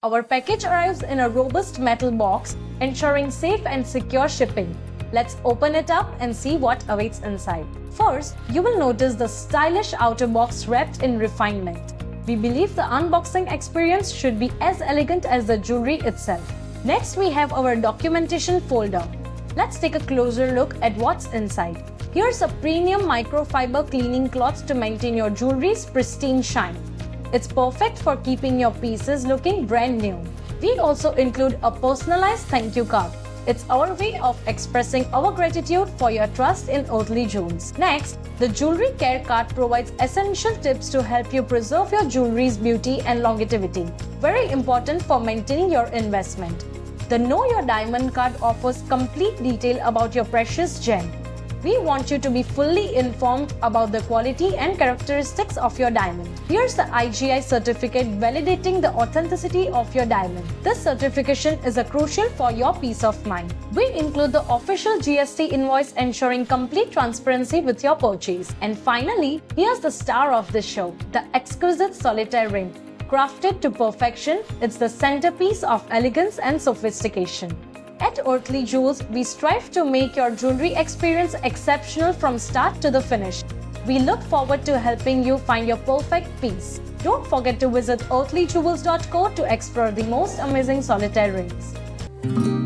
Our package arrives in a robust metal box, ensuring safe and secure shipping. Let's open it up and see what awaits inside. First, you will notice the stylish outer box wrapped in refinement. We believe the unboxing experience should be as elegant as the jewelry itself. Next, we have our documentation folder. Let's take a closer look at what's inside. Here's a premium microfiber cleaning cloth to maintain your jewelry's pristine shine. It's perfect for keeping your pieces looking brand new. We also include a personalized thank you card. It's our way of expressing our gratitude for your trust in Earthly Jewels. Next, the Jewelry Care Card provides essential tips to help you preserve your jewelry's beauty and longevity. Very important for maintaining your investment. The Know Your Diamond card offers complete detail about your precious gem. We want you to be fully informed about the quality and characteristics of your diamond. Here's the IGI certificate validating the authenticity of your diamond. This certification is crucial for your peace of mind. We include the official GST invoice ensuring complete transparency with your purchase. And finally, here's the star of the show, the exquisite solitaire ring. Crafted to perfection, it's the centerpiece of elegance and sophistication. At Earthly Jewels, we strive to make your jewelry experience exceptional from start to the finish. We look forward to helping you find your perfect piece. Don't forget to visit earthlyjewels.co to explore the most amazing solitaire rings.